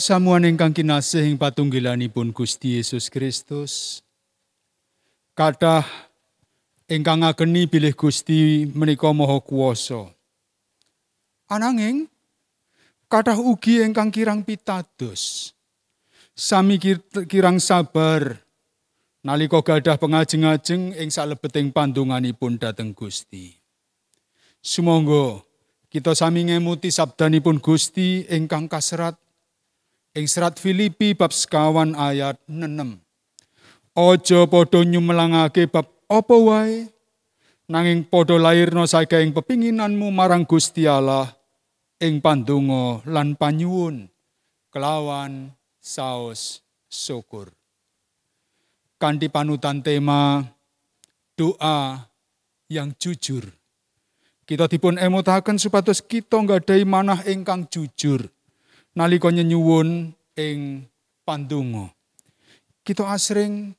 Pesamuan ingkang kinasih ing patunggilanipun Gusti Yesus Kristus. Kathah ingkang ngageni bilih Gusti menika Maha Kuwasa. Ananging kathah ugi ingkang kirang pitados. Sami kirang sabar nalika gadah pengajeng-ajeng ing salebeting pandonganipun dhateng Gusti. Sumangga kita sami ngemuti sabdanipun Gusti ingkang kaserat ing serat Filipi bab 2 ayat 6. Aja padha nyumelangake bab apa wae, nanging padha lairna saking pepinginanmu marang Gusti Allah ing pandonga lan panyuwun kelawan saos syukur. Kanthi panutan tema doa yang jujur. Kita dipun emutaken supados kita nggadahi manah ingkang jujur nalika nyenyuwun ing pandonga. Kita asring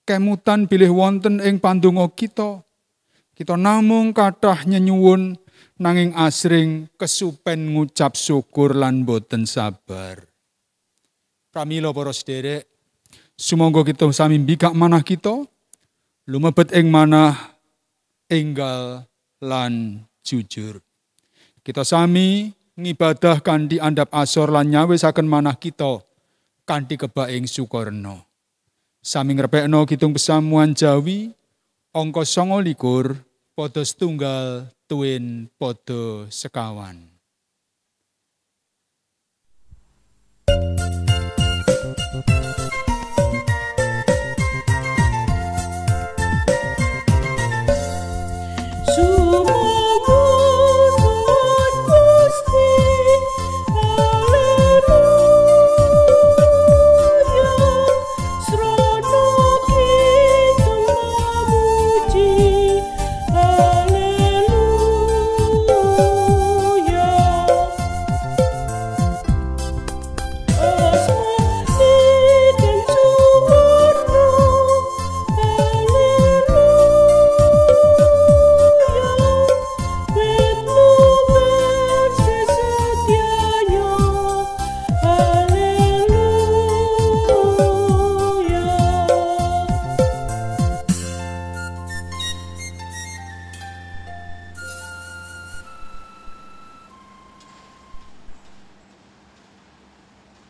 kemutan bilih wonten ing pandonga kita. Kita namung kathah nyenyuwun nanging asring kesupen ngucap syukur lan boten sabar. Pramila para sedherek, sumangga kita sami mbikak manah kita lumebet ing manah enggal lan jujur. Kita sami ngibadah kanthi andhap asor lan nyawisaken manah kita kanthi kebaing sukarna. Sami ngrepekno kitung pesamuan Jawi angka 29 pada setunggal tuwin pada sekawan.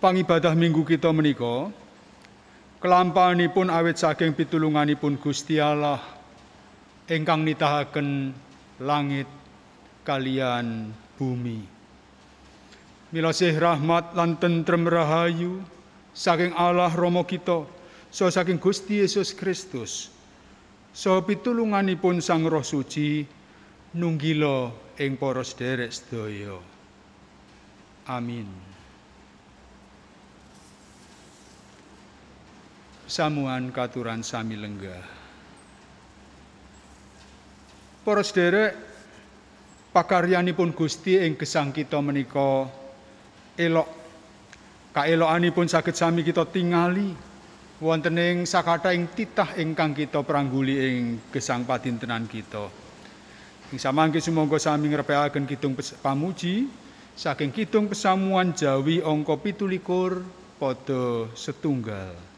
Pangibadah minggu kita menika kelampahanipun awit saking pitulunganipun Gusti Allah ingkang nitahaken langit kalian bumi. Milasih rahmat lan tentrem rahayu saking Allah Rama kita saha saking Gusti Yesus Kristus saha pitulunganipun Sang Roh Suci nunggila ing para sedherek sedaya. Amin. Samuan katuran sami lenggah. Para sedherek, pakaryanipun Gusti ing gesang kita menika elok. Kaelokanipun saged sami kita tingali wonten ing sakathahing titah ingkang kita prangguli ing gesang padintenan kita. Ing samangke sumangga sami ngrepekaken kidung pamuji saking kidung pesamuan Jawi angka 17 pada setunggal.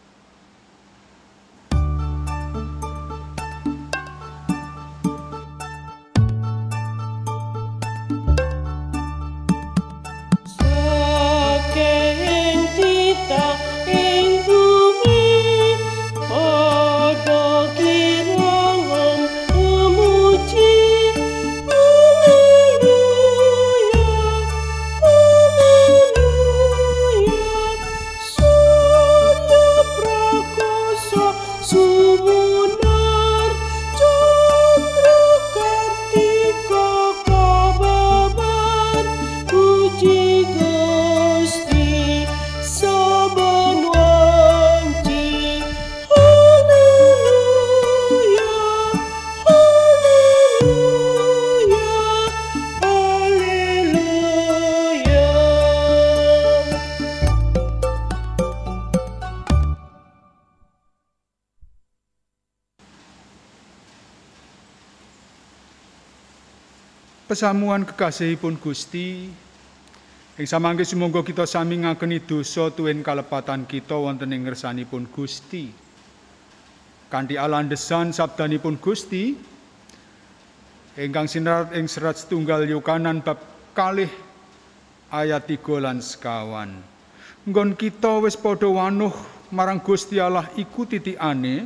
Pesamuan kekasihipun Gusti Ing samangke sumangga kita sami ngakeni dosa tuwin kalepatan kita wonten ing ngersanipun Gusti. Kanthi alandesan sabdanipun Gusti ingkang sinerat ing serat setunggal Yohanes bab 2 ayat 3 lan sekawan. Nggon kita wis padha wanuh marang Gusti Allah iku titikane,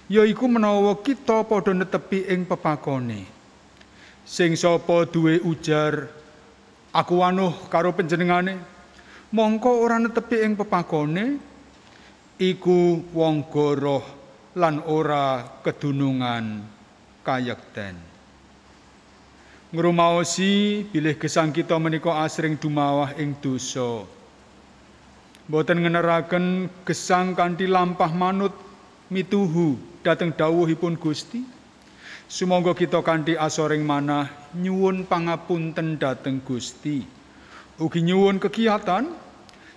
yaiku menawa kita padha netepi ing pepakone. Sing sapa duwe ujar aku wanuh karo panjenengane, mongko ora netepi ing pepakone, iku wong goroh lan ora kedunungan kayekten. Ngrumaosi bilih gesang kita menika asring dumawah ing dosa. Boten ngeneraken gesang kanthi lampah manut mituhu dhateng dawuhipun Gusti. Sumangga kita kanthi asoring manah nyuwun pangapunten dhateng Gusti. Ugi nyuwun kegiatan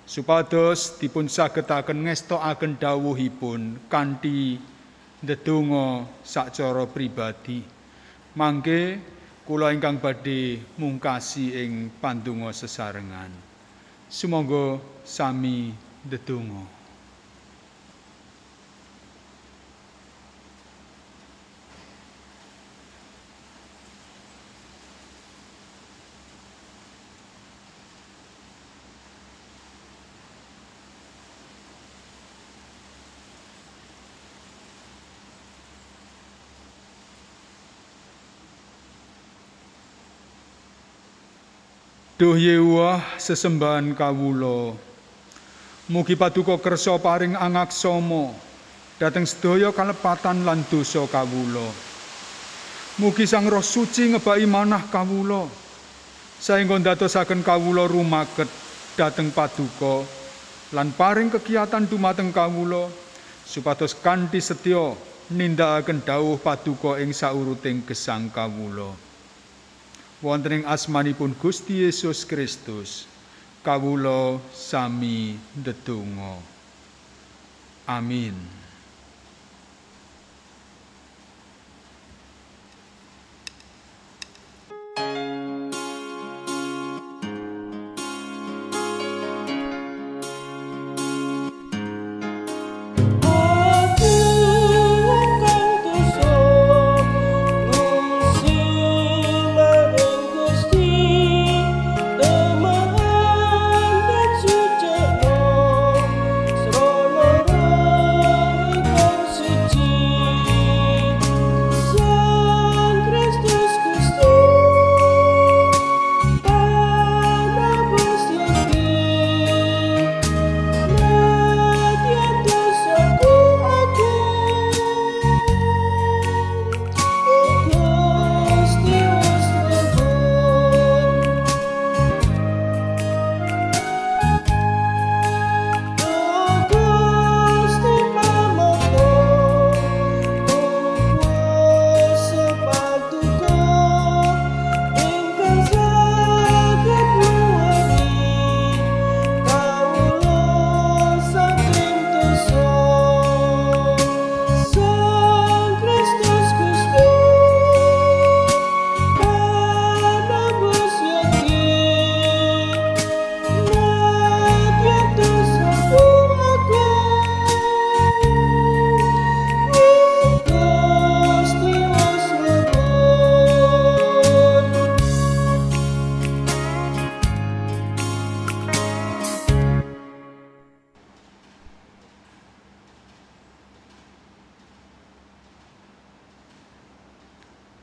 supados dipun sagetaken ngestokaken dawuhipun kanthi ndedonga sacara pribadi. Mangke kula ingkang badhe mungkasi ing pandonga sesarengan. Sumangga sami ndedonga. Duh Yehuwah sesembahan kawula, mugi paduka kersa paring angaksama dhateng sedaya kalepatan lan dosa kawula. Mugi Sang Roh Suci ngebaki manah kawula, saengga ndadosaken kawula rumaket dhateng paduka lan paring kegiatan dumateng kawula, supados kanthi setya nindakaken dawuh paduka ing sauruting gesang kawula. Wonten ing asmanipun Gusti Yesus Kristus, kawula sami ndedonga. Amin.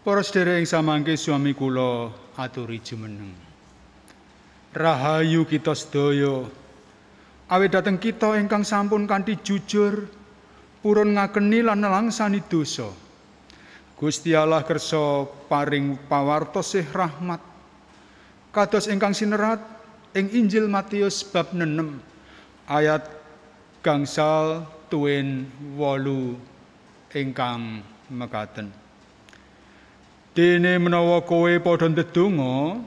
Para sedherek ing samangke swami kula aturi jumeneng. Rahayu kita sedaya. Awit dhateng kita ingkang sampun kanthi jujur purun ngakeni lan nelangsani dosa. Gusti Allah kersa paring pawartosih rahmat. Kados ingkang sinerat ing Injil Matius bab 6 ayat gangsal tuwin 8 ingkang mekaten. Dene menawa kowe padha ndedonga,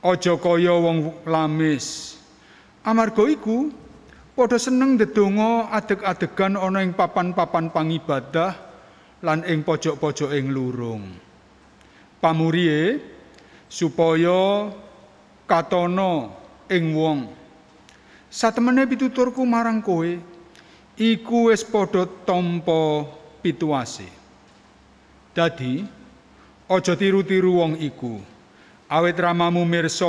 aja kaya wong lamis. Amarga iku padha seneng ndedonga adeg-adegan ana ing papan-papan pangibadah lan ing pojok-pojok ing lurung. Pamurihe supaya katana ing wong. Satemene pituturku marang kowe iku wis padha tampa pituwase. Dadi aja tiru-tiru wong iku. Awit ramamu mirsa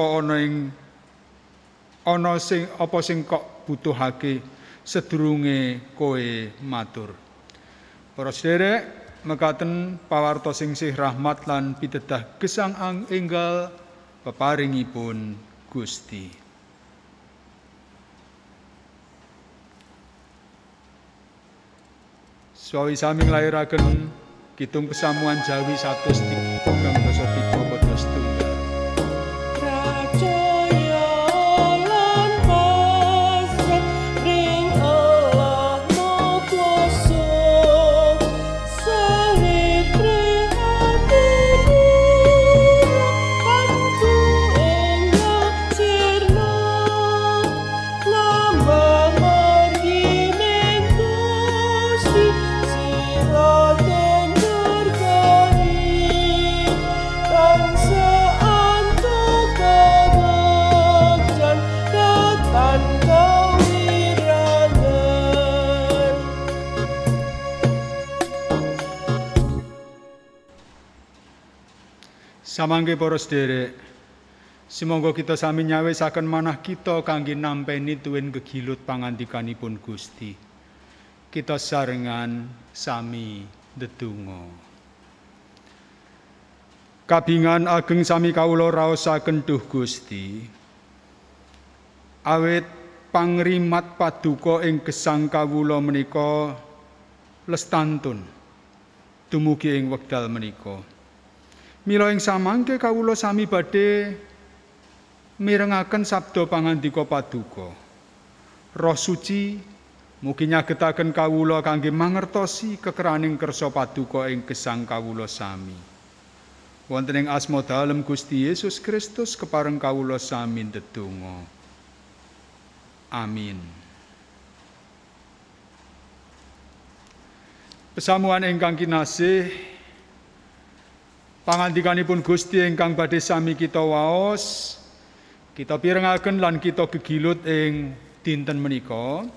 ana sing kok butuhake sedurunge kowe matur. Para sedherek, mekaten pawarta sing sih rahmat lan pitedah gesang enggal peparingipun Gusti. Sawi sami nglairaken Kidung Pesamuan Jawi 103 padha setunggal. Samangke para sedherek, sumangga kita sami nyawisaken manah kita kangge nampeni tuwin gegilut pangandikanipun Gusti. Kita sarengan sami ndedonga. Kabingan ageng sami kawula raosaken duh Gusti. Awit pangrimat paduka ing gesang kawula menika lestantun dumugi ing wekdal menika. Mila ing samangke kawula sami badhe mirengaken sabda pangandika paduka. Roh Suci mugi nyagetaken kawula kangge mangertosi kekeraning kersa paduka ing gesang kawula sami. Wonten ing asma dalem Gusti Yesus Kristus kepareng kawula sami ndedonga. Amin. Pesamuan ingkang kinasih, pangandikanipun Gusti ingkang badhe sami kita waos, kita pirengaken lan kita gegilut ing dinten menika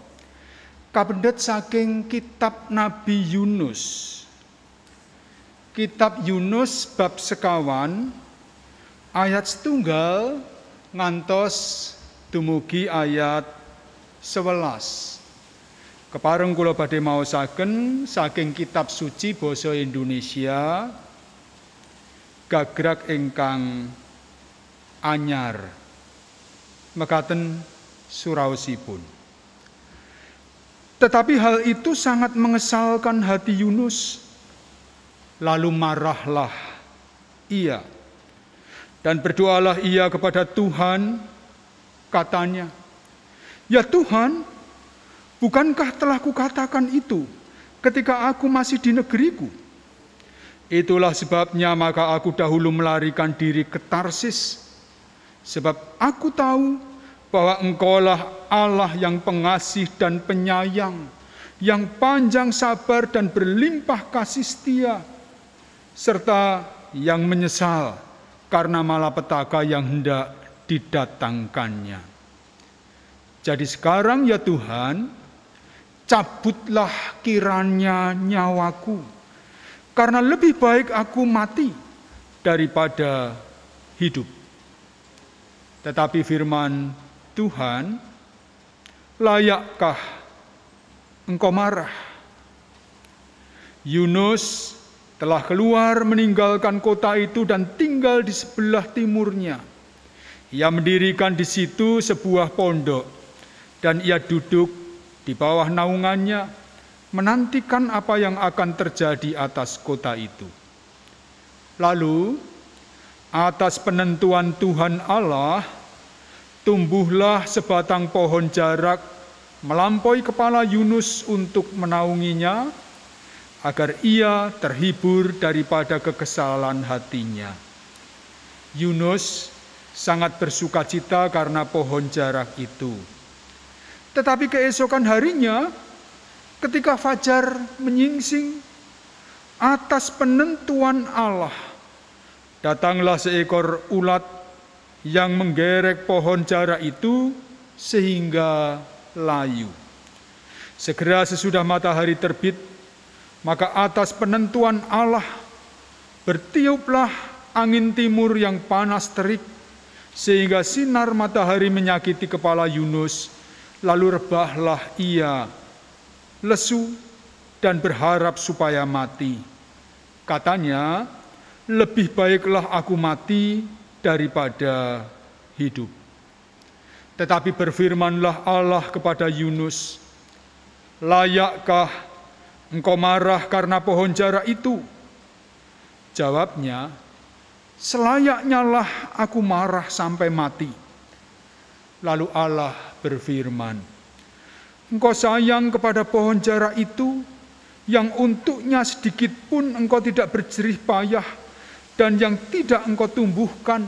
kapendhet saking kitab Nabi Yunus. Kitab Yunus bab sekawan ayat 1 ngantos dumugi ayat 11. Kepareng kula badhe maosaken saking kitab suci basa Indonesia gagrag ingkang anyar. Mekaten suraosipun. Tetapi hal itu sangat mengesalkan hati Yunus. Lalu marahlah ia. Dan berdoalah ia kepada Tuhan, katanya, "Ya Tuhan, bukankah telah kukatakan itu ketika aku masih di negeriku? Itulah sebabnya maka aku dahulu melarikan diri ke Tarsis, sebab aku tahu bahwa Engkaulah Allah yang pengasih dan penyayang, yang panjang sabar dan berlimpah kasih setia, serta yang menyesal karena malapetaka yang hendak didatangkannya. Jadi sekarang ya Tuhan, cabutlah kiranya nyawaku, karena lebih baik aku mati daripada hidup." Tetapi firman Tuhan, "Layakkah engkau marah?" Yunus telah keluar meninggalkan kota itu dan tinggal di sebelah timurnya. Ia mendirikan di situ sebuah pondok dan ia duduk di bawah naungannya, menantikan apa yang akan terjadi atas kota itu. Lalu, atas penentuan Tuhan Allah, tumbuhlah sebatang pohon jarak melampaui kepala Yunus untuk menaunginya, agar ia terhibur daripada kekesalan hatinya. Yunus sangat bersukacita karena pohon jarak itu. Tetapi keesokan harinya, ketika fajar menyingsing, atas penentuan Allah, datanglah seekor ulat yang menggerek pohon jara itu sehingga layu. Segera sesudah matahari terbit, maka atas penentuan Allah bertiuplah angin timur yang panas terik, sehingga sinar matahari menyakiti kepala Yunus, lalu rebahlah ia, lesu dan berharap supaya mati. Katanya, lebih baiklah aku mati daripada hidup. Tetapi berfirmanlah Allah kepada Yunus, layakkah engkau marah karena pohon jara itu? Jawabnya, selayaknya lah aku marah sampai mati. Lalu Allah berfirman, engkau sayang kepada pohon jara itu, yang untuknya sedikit pun engkau tidak berjerih payah, dan yang tidak engkau tumbuhkan,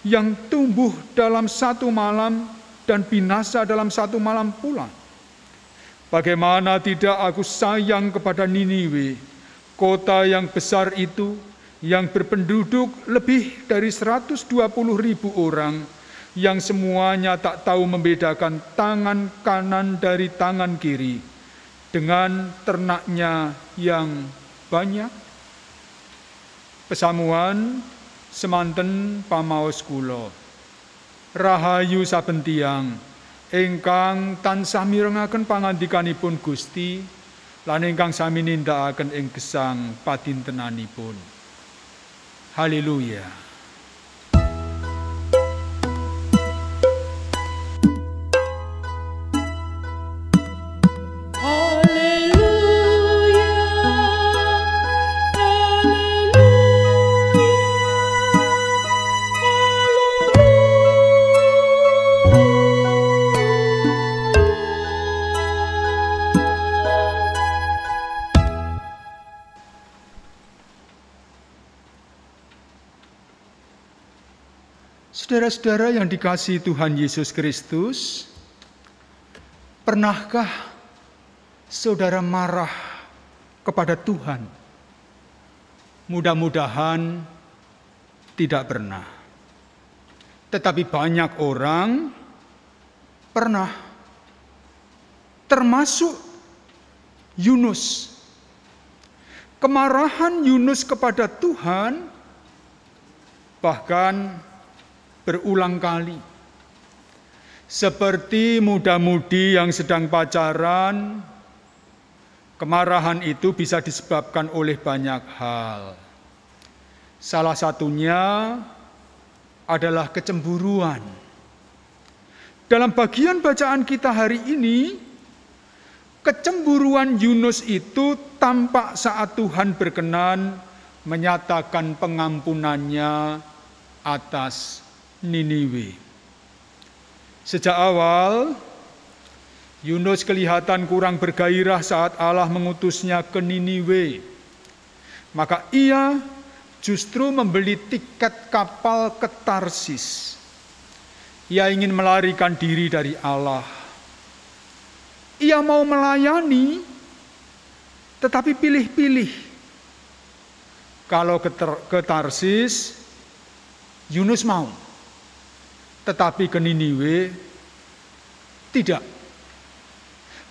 yang tumbuh dalam satu malam dan binasa dalam satu malam pula. Bagaimana tidak aku sayang kepada Niniwe, kota yang besar itu, yang berpenduduk lebih dari 120.000 orang, yang semuanya tak tahu membedakan tangan kanan dari tangan kiri, dengan ternaknya yang banyak. Pesamuan semanten pamaos kula. Rahayu saben tiyang ingkang tansah mirengaken pangandikanipun Gusti lan ingkang sami nindakaken ing gesang padintenanipun. Haleluya. Saudara-saudara yang dikasihi Tuhan Yesus Kristus, pernahkah saudara marah kepada Tuhan? Mudah-mudahan tidak pernah. Tetapi banyak orang pernah, termasuk Yunus. Kemarahan Yunus kepada Tuhan bahkan berulang kali. Seperti muda-mudi yang sedang pacaran, kemarahan itu bisa disebabkan oleh banyak hal. Salah satunya adalah kecemburuan. Dalam bagian bacaan kita hari ini, kecemburuan Yunus itu tampak saat Tuhan berkenan menyatakan pengampunannya atas Niniwe. Sejak awal, Yunus kelihatan kurang bergairah saat Allah mengutusnya ke Niniwe. Maka ia justru membeli tiket kapal ke Tarsis. Ia ingin melarikan diri dari Allah. Ia mau melayani, tetapi pilih-pilih. Kalau ke Tarsis, Yunus mau. Tetapi ke Niniwe, tidak.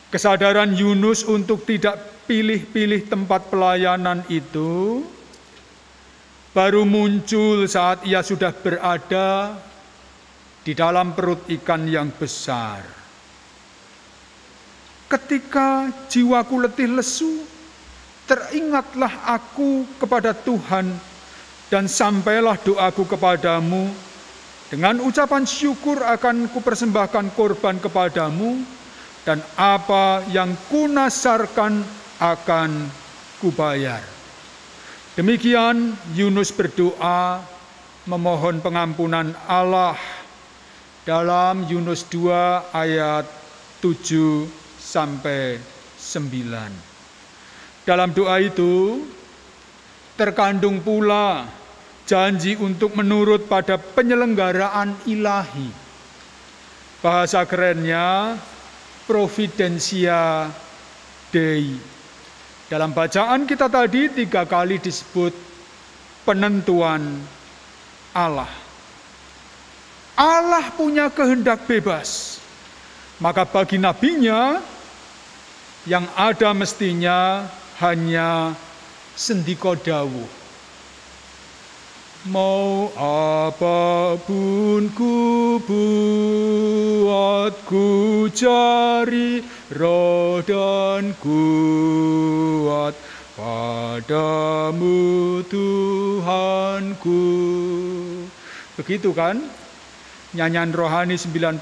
Kesadaran Yunus untuk tidak pilih-pilih tempat pelayanan itu baru muncul saat ia sudah berada di dalam perut ikan yang besar. Ketika jiwaku letih lesu, teringatlah aku kepada Tuhan, dan sampailah doaku kepadamu. Dengan ucapan syukur akan kupersembahkan korban kepadamu, dan apa yang kunasarkan akan kubayar. Demikian Yunus berdoa memohon pengampunan Allah dalam Yunus 2 ayat 7 sampai 9. Dalam doa itu terkandung pula janji untuk menurut pada penyelenggaraan ilahi. Bahasa kerennya Providentia Dei. Dalam bacaan kita tadi 3 kali disebut penentuan Allah. Allah punya kehendak bebas. Maka bagi nabinya, yang ada mestinya hanya sendika dawuh. Mau apapun ku buat, ku cari roh dan kuat padamu Tuhanku. Begitu kan? Nyanyian rohani 91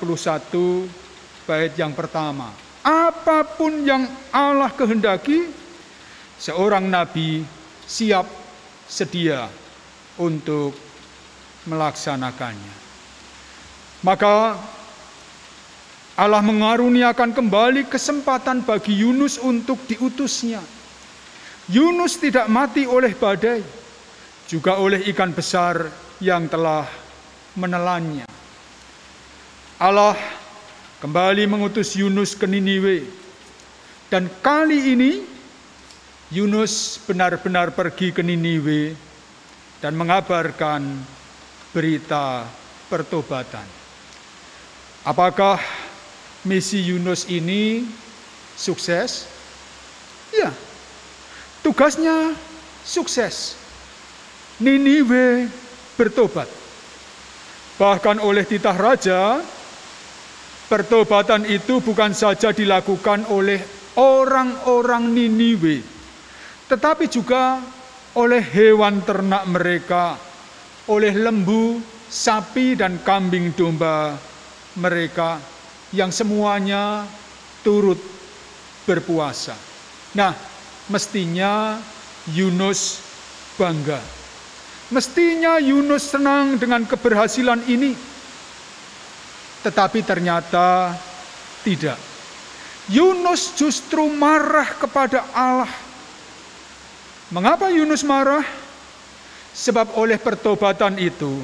bait yang pertama. Apapun yang Allah kehendaki, seorang nabi siap sedia untuk melaksanakannya. Maka Allah mengaruniakan kembali kesempatan bagi Yunus untuk diutusnya. Yunus tidak mati oleh badai, juga oleh ikan besar yang telah menelannya. Allah kembali mengutus Yunus ke Niniwe. Dan kali ini Yunus benar-benar pergi ke Niniwe dan mengabarkan berita pertobatan. Apakah misi Yunus ini sukses? Ya, tugasnya sukses. Niniwe bertobat. Bahkan oleh titah raja, pertobatan itu bukan saja dilakukan oleh orang-orang Niniwe, tetapi juga oleh hewan ternak mereka, oleh lembu, sapi, dan kambing domba mereka, yang semuanya turut berpuasa. Nah, mestinya Yunus bangga. Mestinya Yunus senang dengan keberhasilan ini. Tetapi ternyata tidak. Yunus justru marah kepada Allah. Mengapa Yunus marah? Sebab oleh pertobatan itu,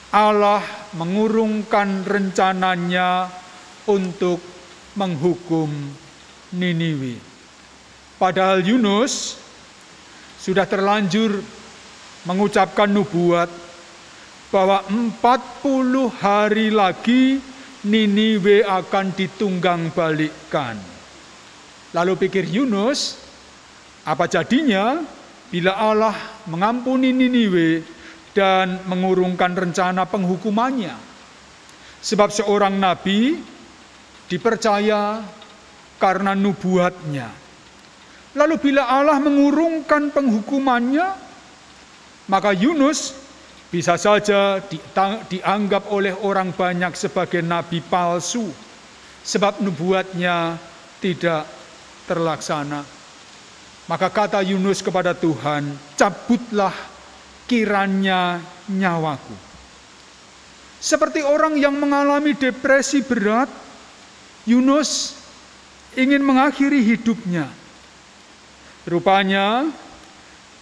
Allah mengurungkan rencananya untuk menghukum Niniwe. Padahal Yunus sudah terlanjur mengucapkan nubuat bahwa 40 hari lagi Niniwe akan ditunggang balikkan. Lalu pikir Yunus, apa jadinya bila Allah mengampuni Niniwe dan mengurungkan rencana penghukumannya? Sebab seorang nabi dipercaya karena nubuatnya. Lalu bila Allah mengurungkan penghukumannya, maka Yunus bisa saja dianggap oleh orang banyak sebagai nabi palsu, sebab nubuatnya tidak terlaksana. Maka kata Yunus kepada Tuhan, cabutlah kiranya nyawaku. Seperti orang yang mengalami depresi berat, Yunus ingin mengakhiri hidupnya. Rupanya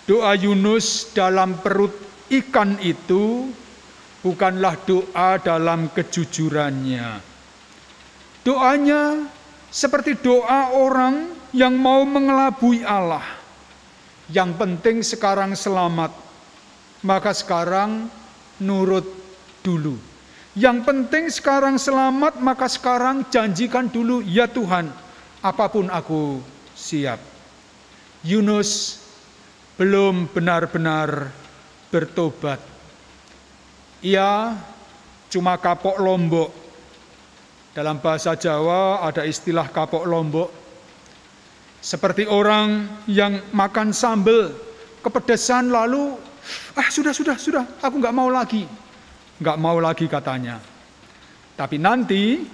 doa Yunus dalam perut ikan itu bukanlah doa dalam kejujurannya. Doanya seperti doa orang yang mau mengelabui Allah. Yang penting sekarang selamat, maka sekarang nurut dulu. Yang penting sekarang selamat, maka sekarang janjikan dulu, ya Tuhan, apapun aku siap. Yunus belum benar-benar bertobat. Ia cuma kapok lombok. Dalam bahasa Jawa ada istilah kapok lombok. Seperti orang yang makan sambal kepedesan lalu, sudah, aku nggak mau lagi. Nggak mau lagi katanya. Tapi nanti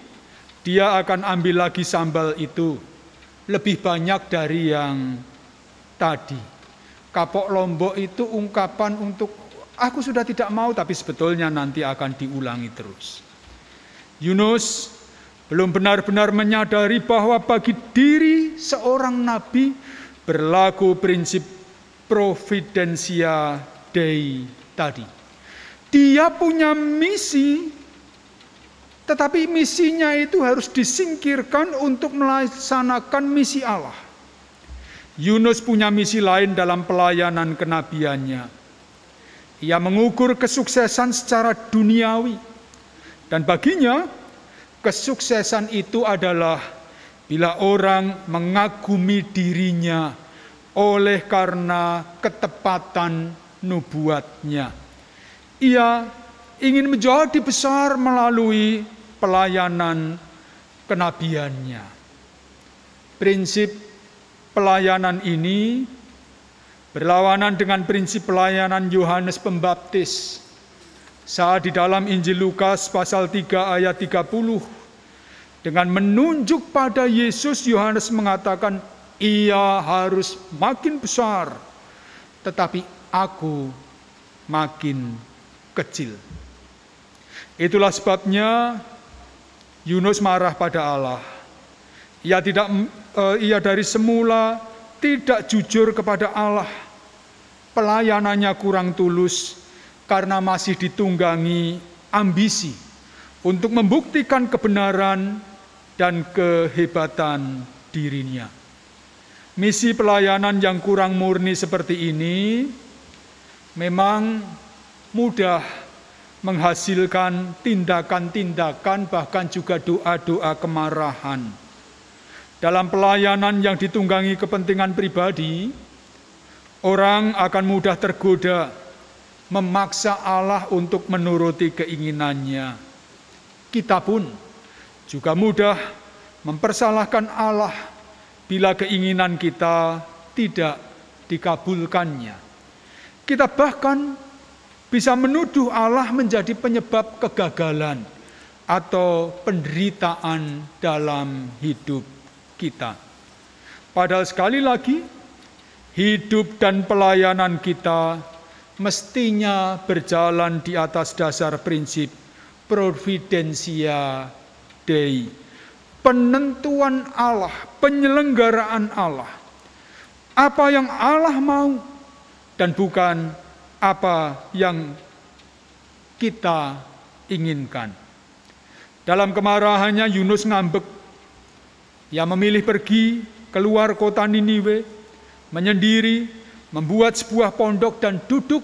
dia akan ambil lagi sambal itu lebih banyak dari yang tadi. Kapok lombok itu ungkapan untuk aku sudah tidak mau, tapi sebetulnya nanti akan diulangi terus. Yunus belum benar-benar menyadari bahwa bagi diri seorang nabi berlaku prinsip providentia Dei tadi. Dia punya misi, tetapi misinya itu harus disingkirkan untuk melaksanakan misi Allah. Yunus punya misi lain dalam pelayanan kenabiannya. Ia mengukur kesuksesan secara duniawi. Dan baginya, kesuksesan itu adalah bila orang mengagumi dirinya oleh karena ketepatan nubuatnya. Ia ingin menjadi besar melalui pelayanan kenabiannya. Prinsip pelayanan ini berlawanan dengan prinsip pelayanan Yohanes Pembaptis. Saat di dalam Injil Lukas pasal 3 ayat 30, dengan menunjuk pada Yesus, Yohanes mengatakan, ia harus makin besar, tetapi aku makin kecil. Itulah sebabnya Yunus marah pada Allah. Ia dari semula tidak jujur kepada Allah. Pelayanannya kurang tulus karena masih ditunggangi ambisi untuk membuktikan kebenaran dan kehebatan dirinya. Misi pelayanan yang kurang murni seperti ini memang mudah menghasilkan tindakan-tindakan, bahkan juga doa-doa kemarahan. Dalam pelayanan yang ditunggangi kepentingan pribadi, orang akan mudah tergoda memaksa Allah untuk menuruti keinginannya. Kita pun juga mudah mempersalahkan Allah bila keinginan kita tidak dikabulkannya. Kita bahkan bisa menuduh Allah menjadi penyebab kegagalan atau penderitaan dalam hidup kita. Padahal sekali lagi, hidup dan pelayanan kita mestinya berjalan di atas dasar prinsip Providentia Dei. Penentuan Allah, penyelenggaraan Allah. Apa yang Allah mau dan bukan apa yang kita inginkan. Dalam kemarahannya Yunus ngambek. Ia memilih pergi keluar kota Niniwe, menyendiri, membuat sebuah pondok dan duduk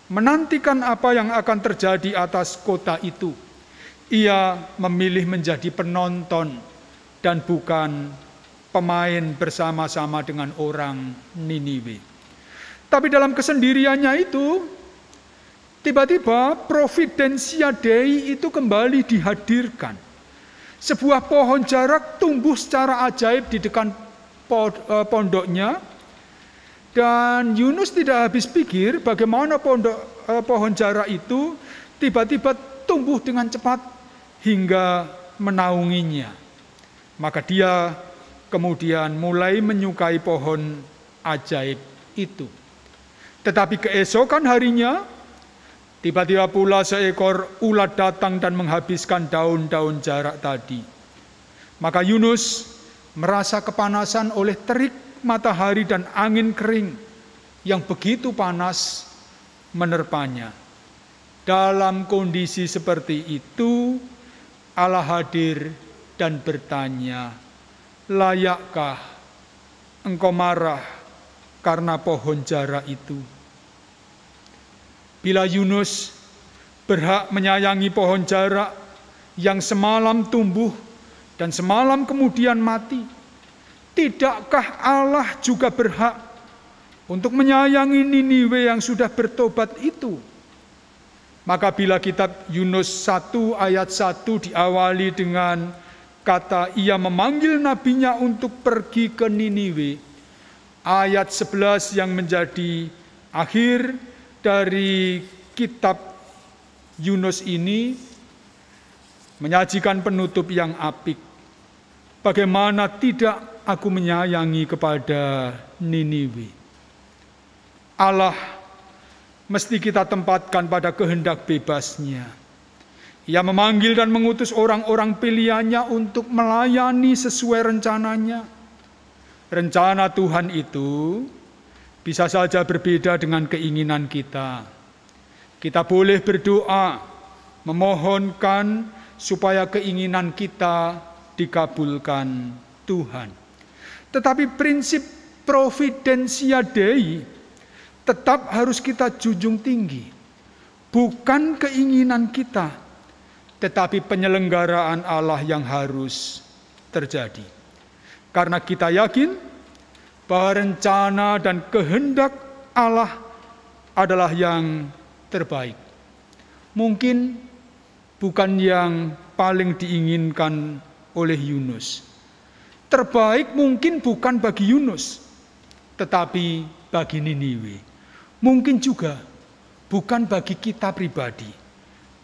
menantikan apa yang akan terjadi atas kota itu. Ia memilih menjadi penonton dan bukan pemain bersama-sama dengan orang Niniwe. Tapi dalam kesendiriannya itu, tiba-tiba Providentia Dei itu kembali dihadirkan. Sebuah pohon jarak tumbuh secara ajaib di dekat pondoknya. Dan Yunus tidak habis pikir bagaimana pohon jarak itu tiba-tiba tumbuh dengan cepat hingga menaunginya. Maka dia kemudian mulai menyukai pohon ajaib itu. Tetapi keesokan harinya, tiba-tiba pula seekor ulat datang dan menghabiskan daun-daun jarak tadi. Maka Yunus merasa kepanasan oleh terik matahari dan angin kering yang begitu panas menerpanya. Dalam kondisi seperti itu, Allah hadir dan bertanya, layakkah engkau marah karena pohon jarak itu? Bila Yunus berhak menyayangi pohon jarak yang semalam tumbuh dan semalam kemudian mati, tidakkah Allah juga berhak untuk menyayangi Niniwe yang sudah bertobat itu? Maka bila kitab Yunus 1 ayat 1 diawali dengan kata ia memanggil nabinya untuk pergi ke Niniwe, ayat 11 yang menjadi akhir dari kitab Yunus ini menyajikan penutup yang apik. Bagaimana tidak aku menyayangi kepada Niniwe? Allah mesti kita tempatkan pada kehendak bebasnya. Ia memanggil dan mengutus orang-orang pilihannya untuk melayani sesuai rencananya. Rencana Tuhan itu bisa saja berbeda dengan keinginan kita. Kita boleh berdoa, memohonkan supaya keinginan kita dikabulkan Tuhan. Tetapi prinsip Providentia Dei tetap harus kita junjung tinggi. Bukan keinginan kita, tetapi penyelenggaraan Allah yang harus terjadi. Karena kita yakin bahwa rencana dan kehendak Allah adalah yang terbaik. Mungkin bukan yang paling diinginkan oleh Yunus. Terbaik mungkin bukan bagi Yunus, tetapi bagi Niniwe. Mungkin juga bukan bagi kita pribadi,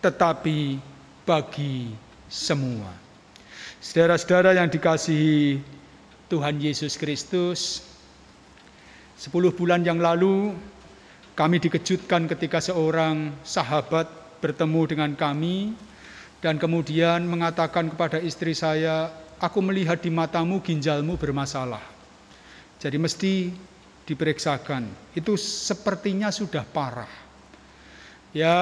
tetapi bagi semua. Saudara-saudara yang dikasihi Tuhan Yesus Kristus, 10 bulan yang lalu kami dikejutkan ketika seorang sahabat bertemu dengan kami dan kemudian mengatakan kepada istri saya, "Aku melihat di matamu ginjalmu bermasalah. Jadi mesti diperiksakan. Itu sepertinya sudah parah." Ya,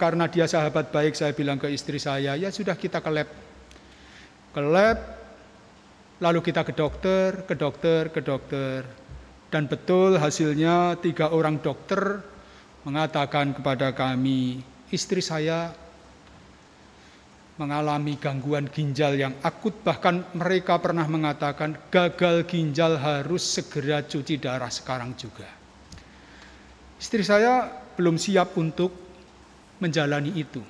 karena dia sahabat baik, saya bilang ke istri saya, "Ya sudah, kita ke lab." Ke lab, lalu kita ke dokter. Dan betul hasilnya 3 orang dokter mengatakan kepada kami, istri saya mengalami gangguan ginjal yang akut, bahkan mereka pernah mengatakan gagal ginjal, harus segera cuci darah sekarang juga. Istri saya belum siap untuk menjalani itu.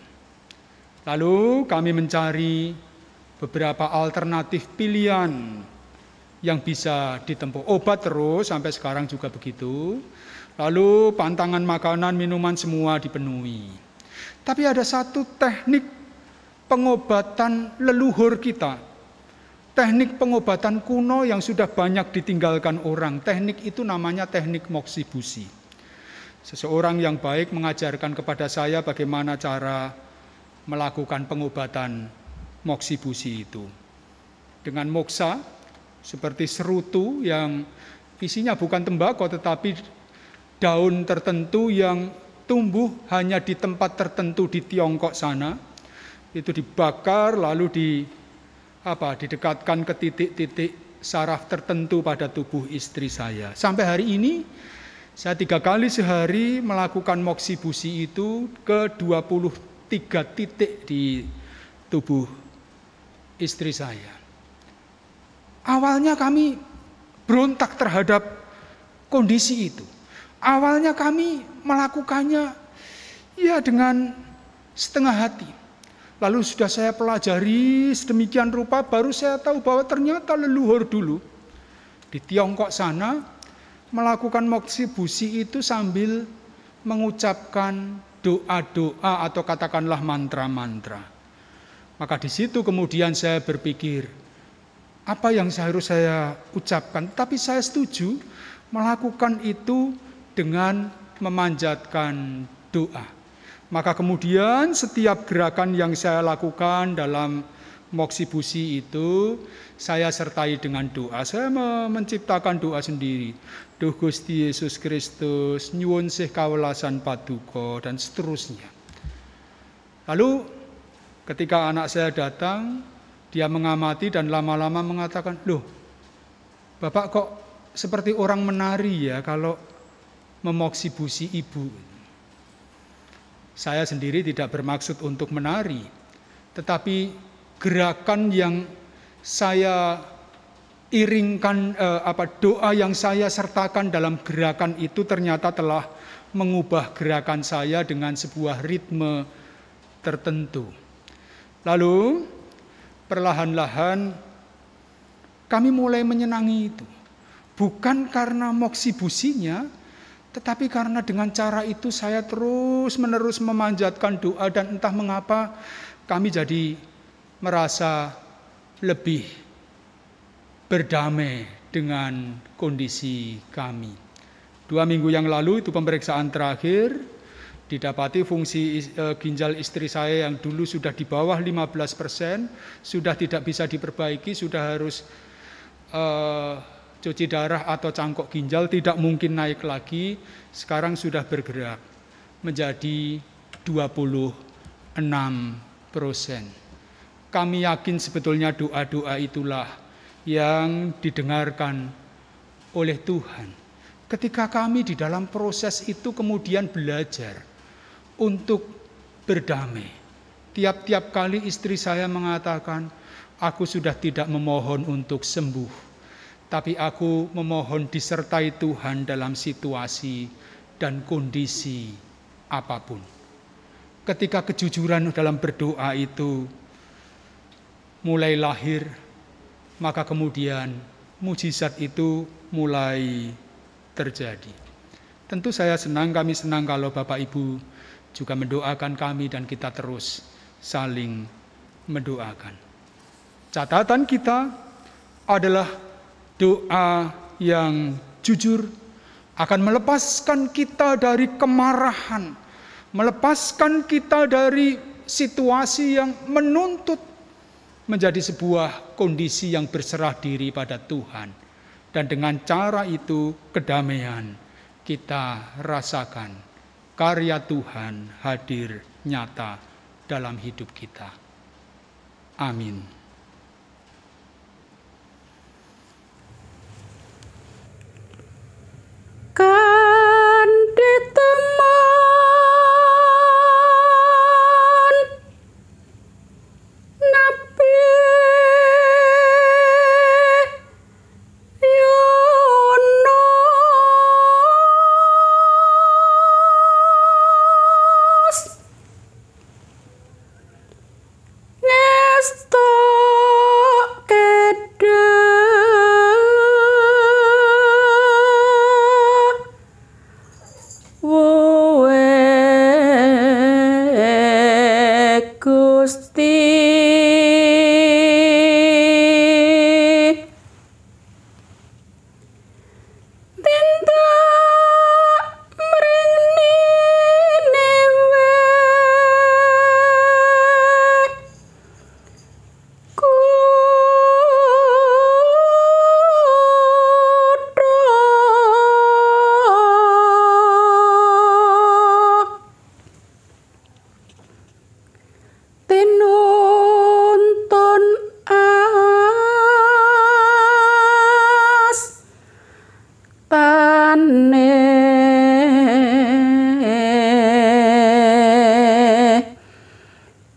Lalu kami mencari beberapa alternatif pilihan yang bisa ditempuh. Obat terus sampai sekarang juga begitu. Lalu pantangan makanan, minuman semua dipenuhi. Tapi ada satu teknik pengobatan leluhur kita. Teknik pengobatan kuno yang sudah banyak ditinggalkan orang. Teknik itu namanya teknik moksibusi. Seseorang yang baik mengajarkan kepada saya bagaimana cara melakukan pengobatan moksibusi itu. Dengan moksa, seperti serutu yang isinya bukan tembakau tetapi daun tertentu yang tumbuh hanya di tempat tertentu di Tiongkok sana. Itu dibakar lalu didekatkan ke titik-titik saraf tertentu pada tubuh istri saya. Sampai hari ini saya 3 kali sehari melakukan moksibusi itu ke 23 titik di tubuh istri saya. Awalnya kami berontak terhadap kondisi itu. Awalnya kami melakukannya ya dengan setengah hati. Lalu sudah saya pelajari sedemikian rupa, baru saya tahu bahwa ternyata leluhur dulu di Tiongkok sana melakukan moksibusi itu sambil mengucapkan doa-doa atau katakanlah mantra-mantra. Maka di situ kemudian saya berpikir, apa yang harus saya ucapkan? Tapi saya setuju melakukan itu dengan memanjatkan doa. Maka kemudian setiap gerakan yang saya lakukan dalam moksibusi itu, saya sertai dengan doa. Saya menciptakan doa sendiri. Duh Gusti Yesus Kristus, nyuwun sih kawelasan paduka, dan seterusnya. Lalu ketika anak saya datang, dia mengamati dan lama-lama mengatakan, "Loh, Bapak kok seperti orang menari ya kalau memoksibusi ibu?" Saya sendiri tidak bermaksud untuk menari, tetapi gerakan yang saya iringkan, doa yang saya sertakan dalam gerakan itu ternyata telah mengubah gerakan saya dengan sebuah ritme tertentu. Lalu perlahan-lahan kami mulai menyenangi itu. Bukan karena moksibusinya, tetapi karena dengan cara itu saya terus-menerus memanjatkan doa, dan entah mengapa kami jadi merasa lebih berdamai dengan kondisi kami. 2 minggu yang lalu itu pemeriksaan terakhir, didapati fungsi ginjal istri saya yang dulu sudah di bawah 15%, sudah tidak bisa diperbaiki, sudah harus cuci darah atau cangkok ginjal, tidak mungkin naik lagi. Sekarang sudah bergerak menjadi 26%. Kami yakin sebetulnya doa-doa itulah yang didengarkan oleh Tuhan. Ketika kami di dalam proses itu kemudian belajar untuk berdamai Tiap-tiap kali istri saya mengatakan, aku sudah tidak memohon untuk sembuh, tapi aku memohon disertai Tuhan dalam situasi dan kondisi apapun. Ketika kejujuran dalam berdoa itu mulai lahir, maka kemudian mujizat itu mulai terjadi. Tentu kami senang kalau Bapak Ibu juga mendoakan kami dan kita terus saling mendoakan. Catatan kita adalah doa yang jujur akan melepaskan kita dari kemarahan, melepaskan kita dari situasi yang menuntut menjadi sebuah kondisi yang berserah diri pada Tuhan. Dan dengan cara itu kedamaian kita rasakan, karya Tuhan hadir nyata dalam hidup kita. Amin. Kan diteman Nabi Yunus ngestok Gusti tindak mrene newe tinuntun astane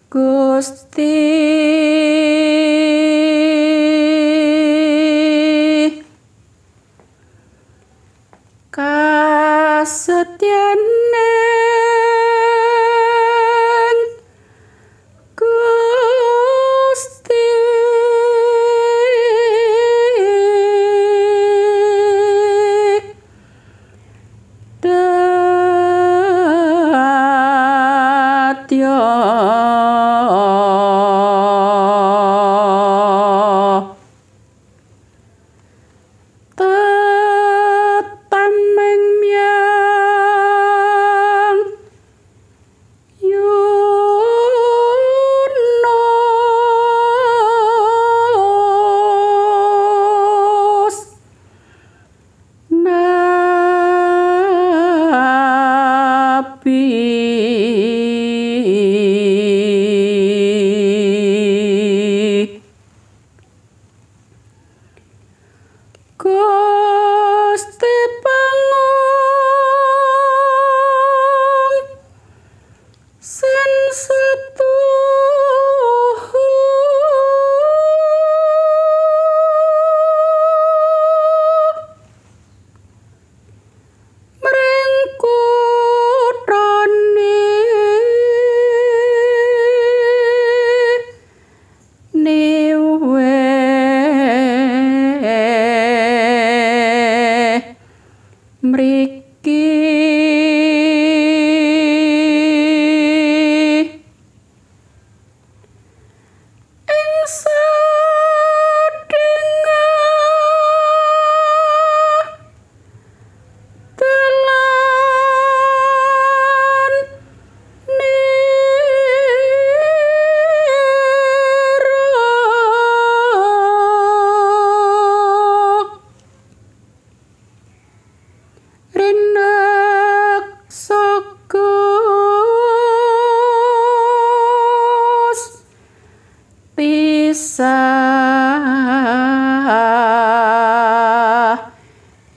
Gusti kasetyane Gusti datya tetameng myang Yunus Nabi Gusti pangung sen setuhu mring kuthane niwe mriki ing sadéngah dalan Rinek Sagus pisah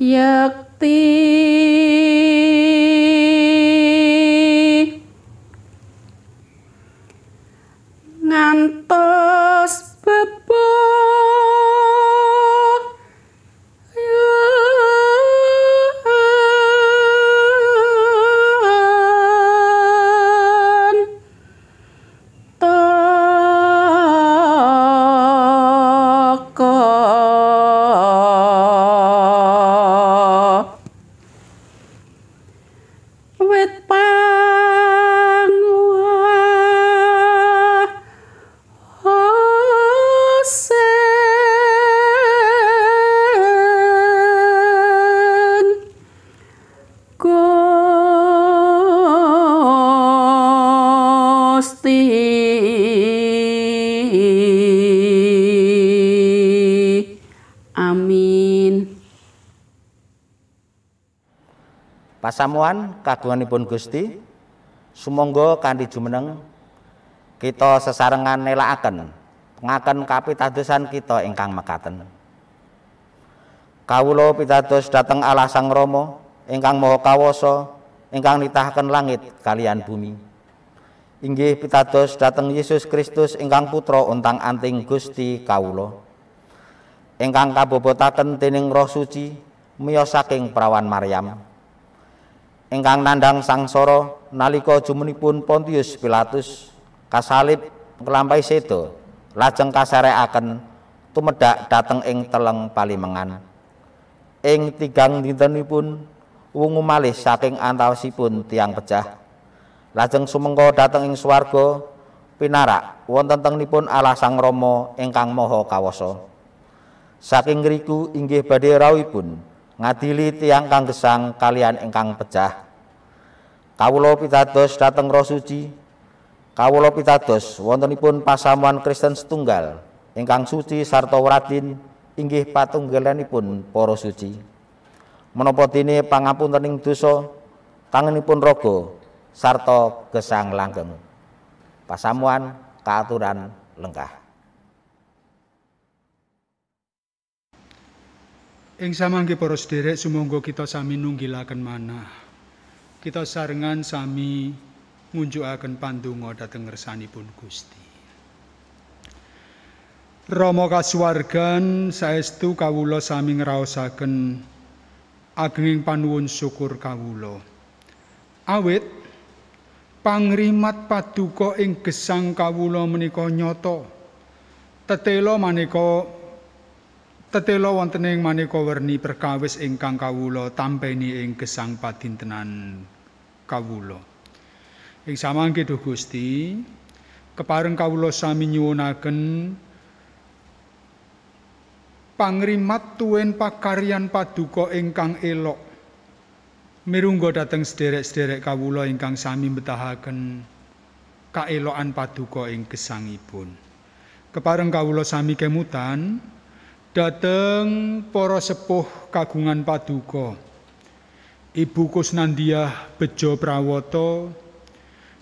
yakti Amin. Pasamuan kagunganipun Gusti, sumangga kanthi jumeneng kita sesarengan nelakaken ngaken kapitadosan kita ingkang mekaten. Kawula pitados dhateng Allah Sang Rama ingkang Maha Kawasa, ingkang nitahaken langit kaliyan bumi. Inggih pitados dhateng Yesus Kristus ingkang putra untang-anting Gusti kawula, ingkang kabobotaken dening Roh Suci miyos saking prawan Maryam, ingkang nandhang sangsara nalika jumenipun Pontius Pilatus kasalib nglampahi seda, lajeng kaserekaken tumedhak dhateng ing teleng palimengan. Ing tigang dintenipun wungu malih saking antawisipun tiang pejah, lajeng sumengga dhateng ing swarga pinarak wonten tengenipun Allah Sang Rama ingkang Maha Kawasa. Saking ngriku inggih badhe rawuhipun ngadili tiang kang gesang kaliyan ingkang pejah. Kawula pitados dhateng Roh Suci, kawula pitados wontenipun pasamuan Kristen setunggal ingkang suci sarta wadin inggih patunggalanipun para suci. Menapa dene pangapuntening dosa, tangenipun raga sarta gesang langgeng. Pasamuan kaaturan lenggah. Ing samangke para sedherek, sumangga kita sami nunggilaken manah. Kita sarengan sami ngunjukaken pandonga dhateng ngersanipun Gusti. Rama kasuwargan, saestu kawula sami ngraosaken agenging panuwun syukur kawula. Awit pangrimat paduka ing gesang kawula menika nyata. Tetela wonten ing maneka werni perkawis ingkang kawula tampeni ing gesang padintenan kawula. Ing samangke Duh Gusti, kepareng kawula sami nyuwunaken pangrimat tuwin pakaryan paduka ingkang elok mirungga dhateng sederek-sederek kawula ingkang sami mbetahaken kaelokan paduka ing gesangipun. Kepareng kawula sami kemutan dhateng para sepuh kagungan paduka, Ibu Kusnandiah Bejo Prawata,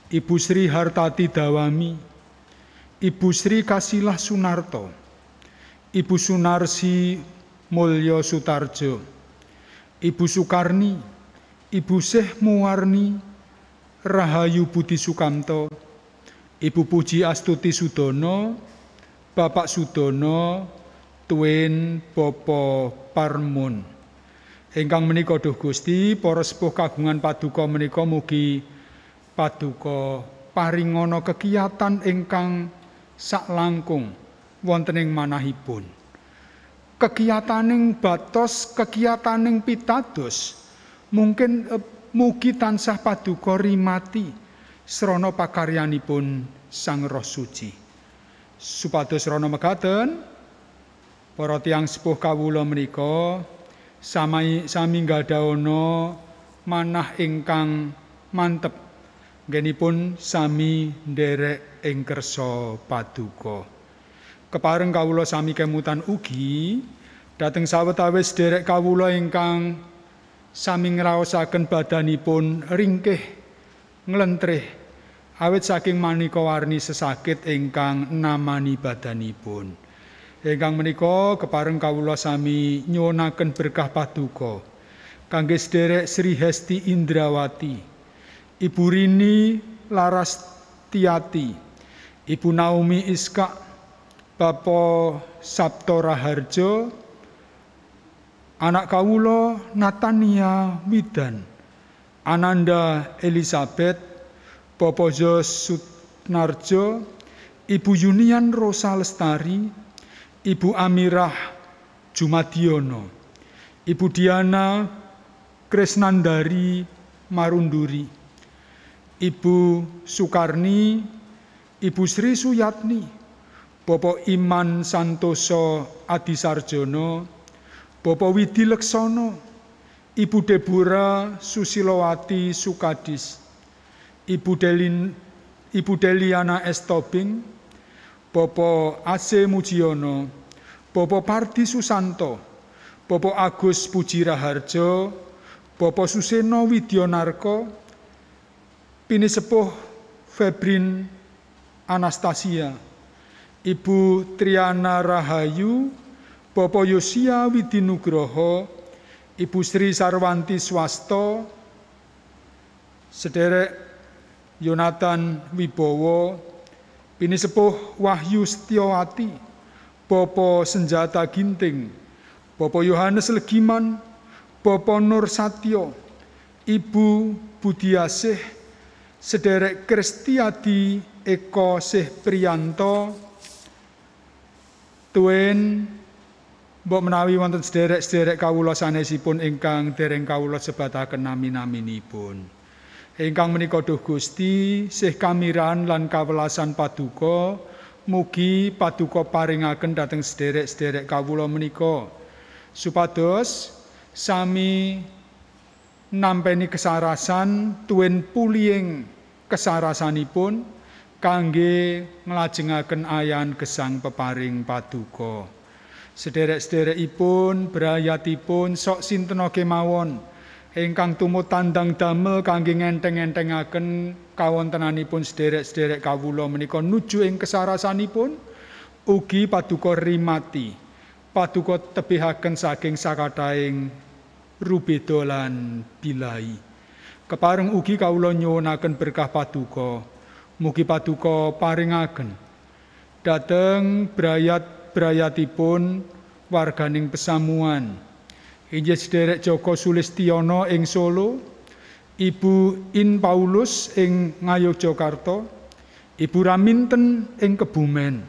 Ibu Sri Hartati Dawami, Ibu Sri Kasilah Sunarto, Ibu Sunarsi Mulya Sutarjo, Ibu Sukarni, Ibu Syekh Muwarni, Rahayu Budi Sukamto, Ibu Puji Astuti Sudono, Bapak Sudono, tuwin Bapa Parmun. Ingkang menika Duh Gusti, para sepuh kagungan paduka menika mugi paduka paringana kekiyatan ingkang saklangkung wonten ing manahipun. Kekiyataning batos, kekiyataning pitados mungkin mugi tansah paduka rimati srana pakaryanipun Sang Roh Suci. Supados rana mekaten, para tiyang sepuh kawula menika sami nggadawana manah ingkang mantep nggenipun sami nderek ing kersa paduka. Kepareng kawula sami kemutan ugi dhateng sawetawis derek kawula ingkang sami ngraosaken badanipun ringkih nglentrih awit saking manika warni sesakit ingkang namani badanipun. Ingkang menika kepareng kawula sami nyuwunaken berkah paduka kangge sederek Sri Hesti Indrawati, Ibu Rini Larastiati, Ibu Naomi Iska, Bapak Sabto Raharjo, anak kawula Natania Widan, Ananda Elizabeth, Bapak Jos Sutnarjo, Ibu Yunian Rosa Lestari, Ibu Amirah Jumadiono, Ibu Diana Kresnandari Marunduri, Ibu Sukarni, Ibu Sri Suyatni, Bapak Iman Santoso Adisarjono, Bapak Widi Leksono, Ibu Deborah Susilowati Sukadis, Ibu Deliana Estobing, Bapak AC Mujiono, Bapak Pardi Susanto, Bapak Agus Puji Raharjo, Bapak Suseno Widyonarko, Pinisepuh Febrin Anastasia, Ibu Triana Rahayu, Bapak Yosia Widinugroho, Ibu Sri Sarwanti Swasto, Sederek Yonatan Wibowo, Pinisepuh Wahyu Setiawati, Bapak Senjata Ginting, Bapak Yohanes Legiman, Bapak Nur Satyo, Ibu Budiasih, Sederek Kristiadi Eko Sih Priyanto, Tuwin mbok menawi wonten sederek-sederek kawula sanesipun ingkang dereng kawula sebataken nami-naminipun. Ingkang menika duh Gusti, sih kamiran lan kawelasan paduka, mugi paduka paringaken dhateng sederek-sederek kawula menika, supados sami nampeni kesarasan tuwin pulihing kesarasanipun kangge nglajengaken ayan gesang peparing paduka. Sederek-sederekipun brayatipun sok sintena kemawon ingkang tumut tandang damel kangge ngenteng-entengaken kawontenanipun sederek-sederek kawula menika nuju ing kesarasanipun, ugi paduka rimati, paduka tebihaken saking sakathahing rubeda lan bilai. Kepareng ugi kawula nyuwunaken berkah paduka, mugi paduka paringaken dhateng brayatipun warganing pesamuan inggih sederek Joko Sulistiono ing Solo, Ibu In Paulus ing Ngayogyakarta, Ibu Raminten ing Kebumen,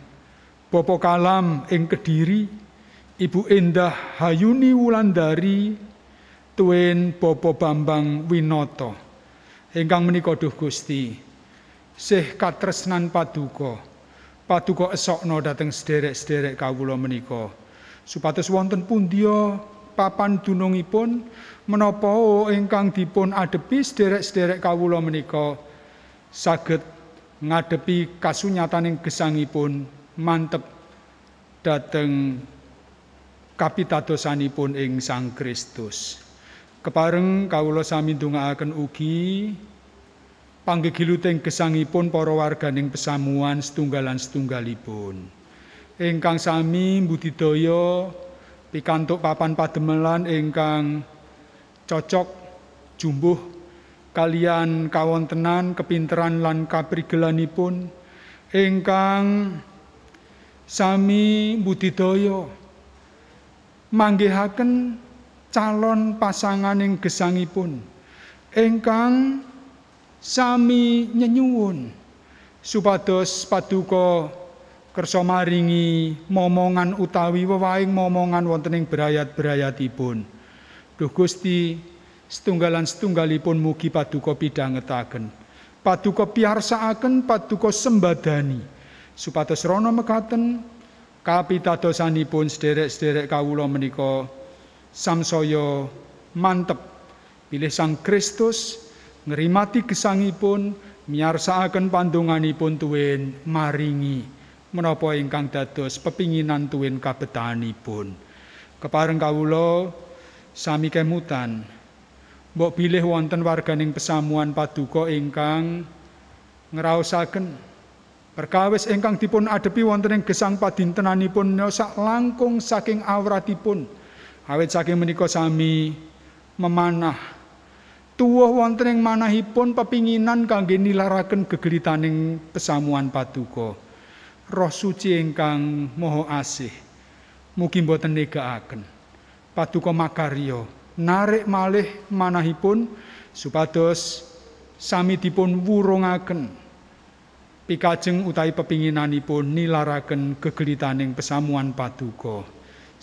Bapak Kalam ing Kediri, Ibu Endah Hayuni Wulandari, tuwin Bapak Bambang Winoto. Ingkang menika duh Gusti, sih katresnan paduka esokno dhateng sederek-sederek kawula menika, supados wonten pundiya papan dunungipun menapa ingkang dipun adepi sederek-sederek kawula menika saged ngadepi kasunyataning gesangipun mantep dhateng kapitadosanipun ing Sang Kristus. Kepareng kawula sami ndongaaken ugi panggegiluting gesangipun para warganing pesamuan setunggalan-setunggalipun ingkang sami mbudidaya pikantuk papan pademelan ingkang cocok jumbuh kalian kawontenan kepinteran lan kaprigelanipun ingkang sami mbudidaya manggihaken calon pasanganing gesangipun ingkang sami nyenyuwun supados paduka kersa maringi momongan utawi wewahing momongan wonten ing brayat-brayatipun. Duh Gusti, setunggalan-setunggalipun mugi paduka pidhangetaken, paduka piyarsakaken, paduka sembadani supados rana mekaten kapitadosanipun sederek-sederek kawula menika samsaya mantep pilih Sang Kristus, ngrimati gesangipun, miyarsakaken pandonganipun tuwin maringi menapa ingkang dados pepinginan tuwin kabetahanipun. Kepareng kawula sami kemutan mbok bilih wonten warganing pesamuan paduka ingkang ngraosaken perkawis ingkang dipun adepi wonten ing gesang padintenanipun sak langkung saking awratipun, awit saking menika sami memanah tuwuh wonten ing manahipun pepinginan kangge nilaraken gegelitaning pesamuan paduka. Roh Suci ingkang Maha Asih mugi boten negakaken paduka makarya narik malih manahipun supados sami dipun wurungaken pikajeng utawi pepinginanipun nilaraken gegelitaning pesamuan paduka.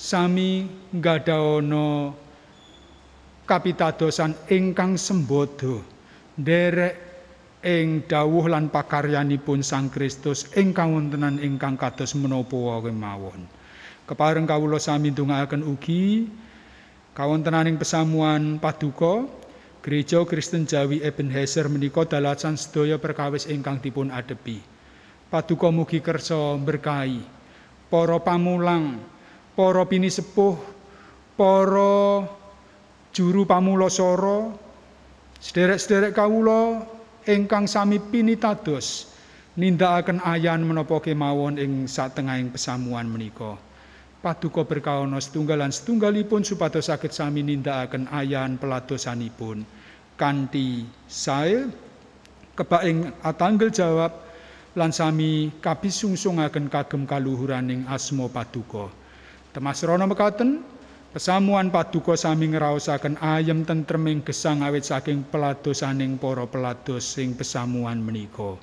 Sami nggadawana kapitadosan ingkang sembodo nderek ing dawuh lan pakaryanipun Sang Kristus ing kawontenan ingkang kados menapa wae mawon. Kepareng kawula sami ndongaaken ugi kawontenaning pesamuan paduka Gereja Kristen Jawi Ebenezer menika dalasan sedaya perkawis ingkang dipun adepi. Paduka mugi kersa berkahi para pamulang, para pinisepuh, para juru pamulasara, sederek-sederek kawula ingkang sami pinitados nindakaken ayan menapa kemawon ing satengahing pesamuan menika. Paduka berkawana setunggalan setunggalipun supados saged sami nindakaken ayan peladosanipun kanthi sae kebak ing atanggel jawab lan sami kapisungsungaken kagem kaluhuraning asma Paduka. Temasrana mekaten pesamuan Paduka sami ngraosaken ayem tentreming gesang awit saking peladosaning para pelados sing pesamuan menika.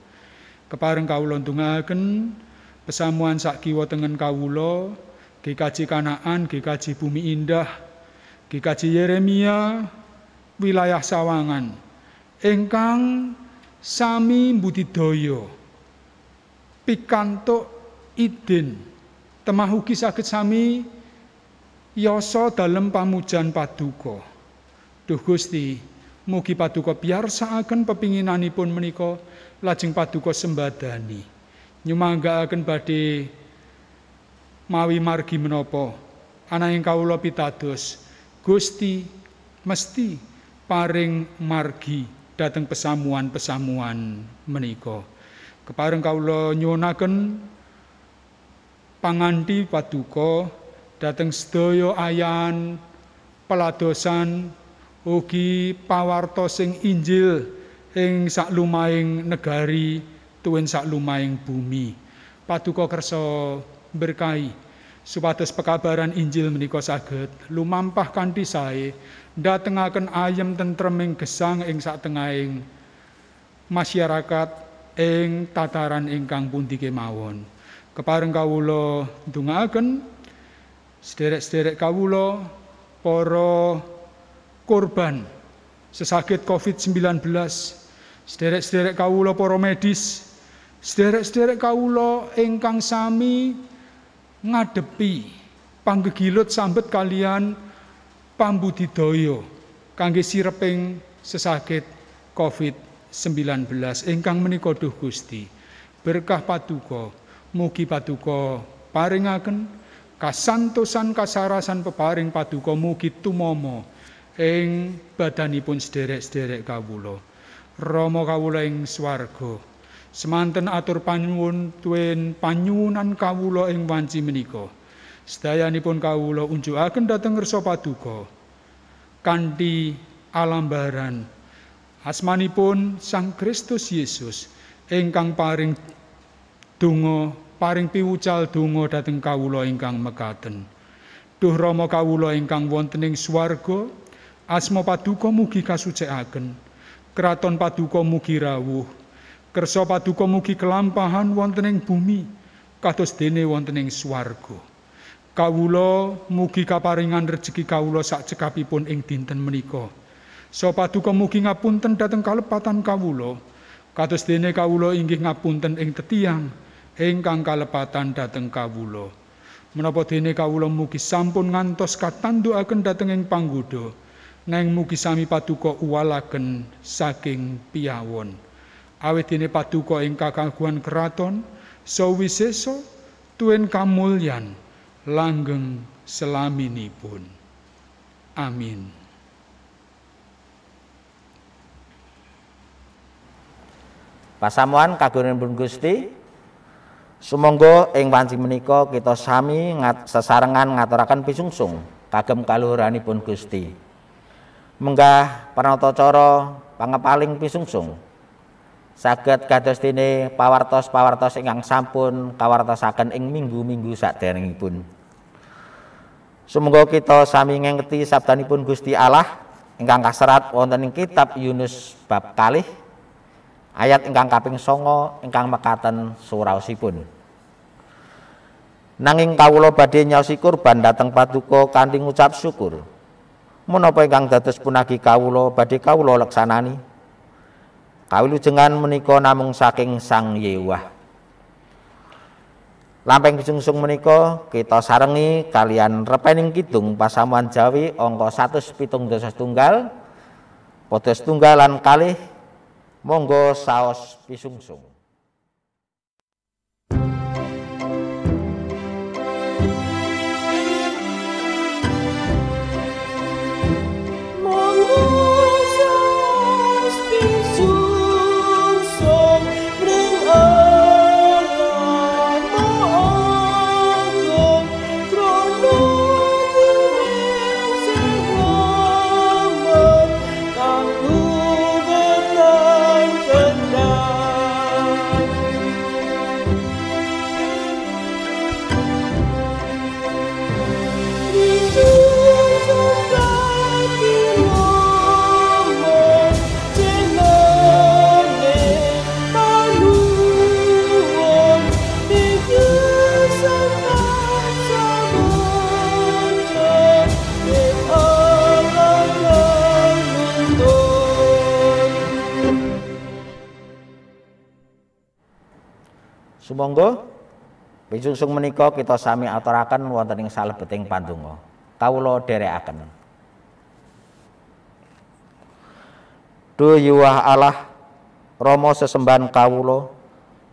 Kepareng kawula ndongaaken pesamuan sak kiwa tengen kawula, GKJ Kanaan, GKJ Bumi Indah, GKJ Yeremia, wilayah Sawangan, ingkang sami mbudidaya pikantuk idin temah ugi saged sami yasa dalem pamujan Paduka. Duh Gusti, mugi Paduka piyarsakaken pepinginanipun menika lajeng Paduka sembadani nyumanggaaken badhe mawi margi menapa ananging kawula pitados Gusti mesti paring margi dhateng pesamuan-pesamuan menika. Kepareng kawula nyuwunaken panganthi Paduka dhateng sedaya ayan peladosan ugi pawarta sing Injil ing saklumahing negari tuwin saklumahing bumi. Paduka kersa berkahi supados pekabaran Injil menika saged lumampah kanthi sae ndatengaken ayem tentreming gesang ing satengahing masyarakat ing tataran ingkang pundi kemawon. Kepareng kawula ndongaaken sederek-sederek kawula para korban sesakit COVID-19, sederek-sederek kawula para medis, sederek-sederek kawula ingkang sami ngadepi panggegilut sambet kalian pambudidaya kangge sireping sesakit COVID-19 ingkang menika duh Gusti. Berkah Paduka, mugi Paduka paringaken kasantosan kasarasan peparing Paduka mugi tumama ing badanipun sederek-sederek kawula. Rama kawula ing swarga, semanten atur panyuwun tuwin panyuwunan kawula ing wanci menika. Sedayanipun kawula unjukaken dhateng ngersa Paduka kanthi alambaran asmanipun Sang Kristus Yesus ingkang paring donga, paring piwucal donga dhateng kawula ingkang mekaten. Duh Rama kawula ingkang wonten ing swarga, asma Paduka mugi kasucikaken. Kraton Paduka mugi rawuh. Kersa Paduka mugi kelampahan wonten ing bumi kados dene wonten ing swarga. Kawula mugi kaparingan rejeki kawula sak cekapipun ing dinten menika. So Paduka mugi ngapunten dhateng kalepatan kawula kados dene kawula inggih ngapunten ing tetiang ingkang kalepatan dhateng kawula. Menapa dene kawula mugi sampun ngantos katandukaken dhateng ing panggoda, nanging mugi sami Paduka uwalaken saking piyawon. Awit dene Paduka ing kakaguhan kraton sawisesa tuwin kamulyan langgeng selaminipun. Amin. Pasamuan kagunganipun Gusti, sumangga ing wanci menika kita sami sesarengan ngaturaken pisungsung kagem kaluhuranipun Gusti. Menggah pranatacara pangepaling pisungsung saged kados dene pawartos-pawartos ingkang sampun kawartosaken ing minggu-minggu saderengipun. Sumangga kita sami ngengeti sabdanipun Gusti Allah ingkang kaserat wonten ing kitab Yunus bab kalih ayat ingkang kaping 9 ingkang mekaten suraosipun. Nanging kawula badhe nyaosi kurban dhateng Paduka kanthi ngucap syukur. Menapa ingkang dados punagi kawula badhe kawula leksanani. Kawilujengan menika namung saking Sang Yewah. Lampeng pisungsung menika kita sarengi kalian repening kidung pasamuan Jawi angka 171 pada setunggal lan kalih. Monggo saos pisungsung. Sumangga pisungsung menika kita sami aturaken wonten ing salebeting pandonga. Kawula dherekaken. Duh Yuwah Allah Rama sesembahan kawula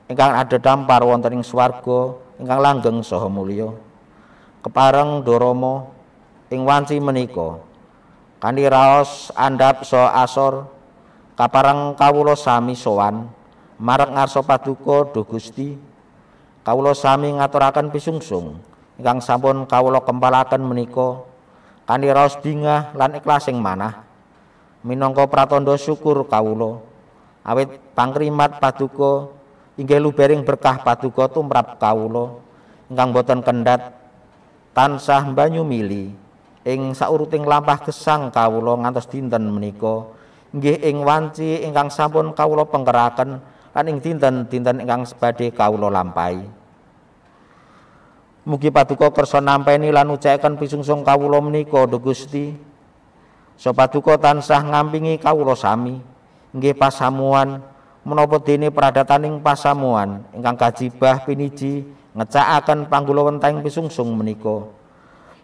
ingkang adhedhampar wonten ing swarga ingkang langgeng saha mulya. Kepareng Duh Rama ing wanci menika kanthi raos andhap saha asor kapareng kawula sami sowan marang ngarsa paduka Duh Gusti. Kawula sami ngaturaken pisungsung ingkang sampun kawula kempalaken menika kanthi raos bingah lan ikhlasing manah minangka pratandha syukur kawula awit pangrimat paduka inggih lubering berkah paduka tumrap kawula ingkang boten kendhat tansah banyu mili ing sauruting lampah gesang kawula ngantos dinten menika inggih ing wanci ingkang sampun kawula pengkeraken lan ing dinten-dinten ingkang badhe kawula lampahi. Mugi paduka kersa nampeni lan ucapken pisungsung kawula menika Duh Gusti. Paduka tansah ngampingi kawula sami inggih pasamuan menapa dene pradataning pasamuan ingkang kajibah piniji ngecakaken panggulawenting pisungsung menika.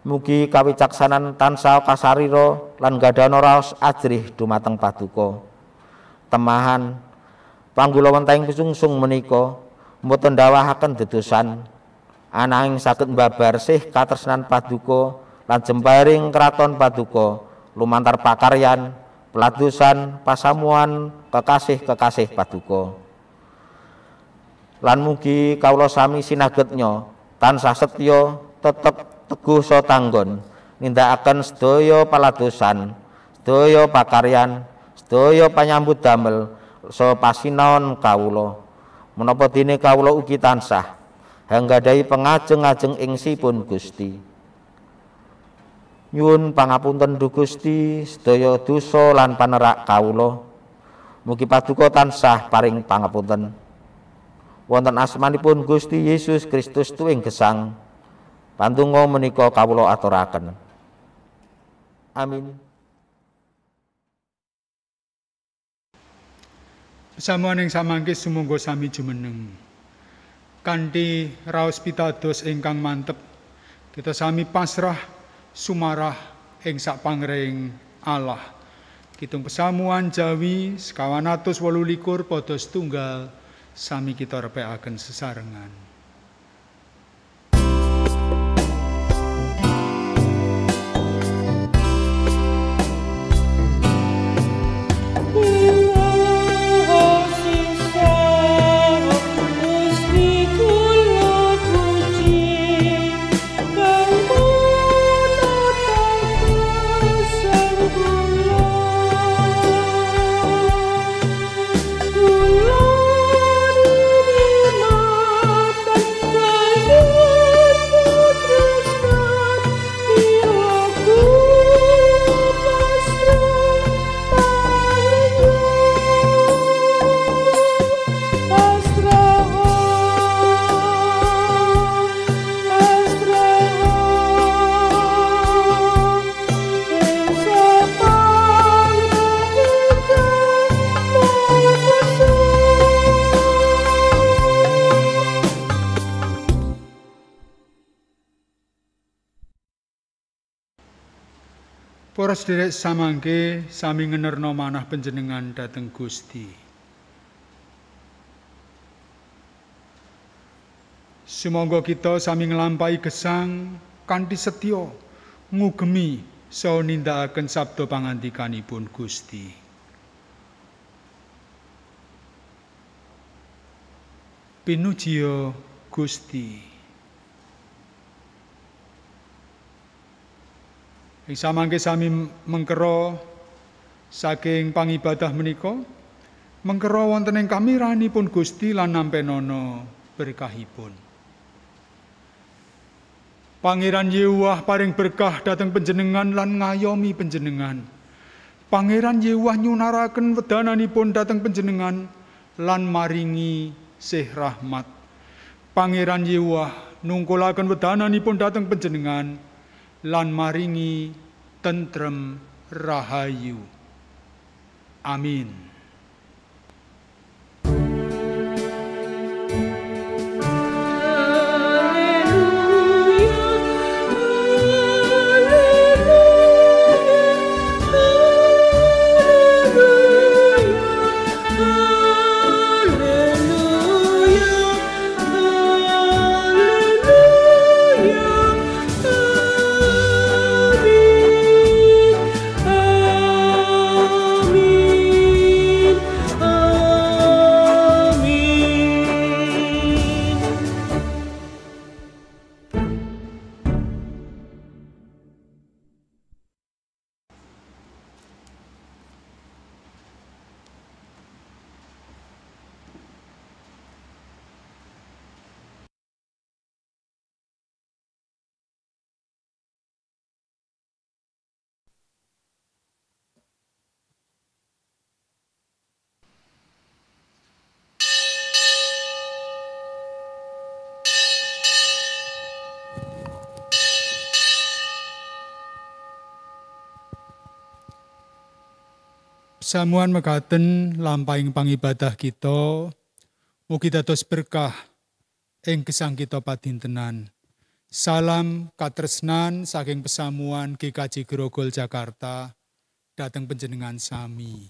Mugi kawicaksanan tansah kasarira lan gadhana raos ajrih dumateng paduka. Temahan panggulawenting pisungsung menika mboten ndawahaken dedosan ananging saged mbabar sih katresnan paduka lan jemparing kraton paduka lumantar pakaryan, peladosan, pasamuan, kekasih-kekasih paduka. Lan mugi kawula sami sinagetnya tansah setya tetep teguh saha tanggon nindakaken sedaya paladosan, sedaya pakaryan, sedaya panyambut damel saha pasinaon kawula. Menapa dene kawula ugi tansah anggadhahi pengajeng-ajeng ing sipun Gusti. Nyuwun pangapunten Duh Gusti sedaya dosa lan panerak kawula. Mugi paduka tansah paring pangapunten. Wonten asmanipun Gusti Yesus Kristus tuwing gesang. Pandonga menika kawula aturaken. Amin. Pasamuan ing samangke sumangga sami jumeneng. Kanthi raos pitados ingkang mantep kita sami pasrah sumarah ing sapangring Allah. Kitung pesamuan Jawi 1128 padha setunggal sami kita repekaken sesarengan. Para sedherek samangke sami ngenerno manah panjenengan dhateng Gusti. Sumangga kita sami nglampahi gesang kanthi setya ngugemi saha nindakaken sabda pangandikanipun Gusti. Pinujiya Gusti. Ing samangke sami mengkera saking pangibadah menika, mengkera wonten ing kamiranipun Gusti lan nampenana berkahipun. Pangeran Yehuwah paring berkah dhateng panjenengan lan ngayomi panjenengan. Pangeran Yehuwah nyunaraken wedananipun dhateng panjenengan lan maringi sih rahmat. Pangeran Yehuwah nungkulaken wedananipun dhateng panjenengan lan maringi tentrem rahayu. Amin. Pesamuan mekaten lampahing pangibadah kita, mugi dados berkah ing gesang kita padintenan. Salam katresnan saking pesamuan GKJ Grogol Jakarta dhateng panjenengan sami.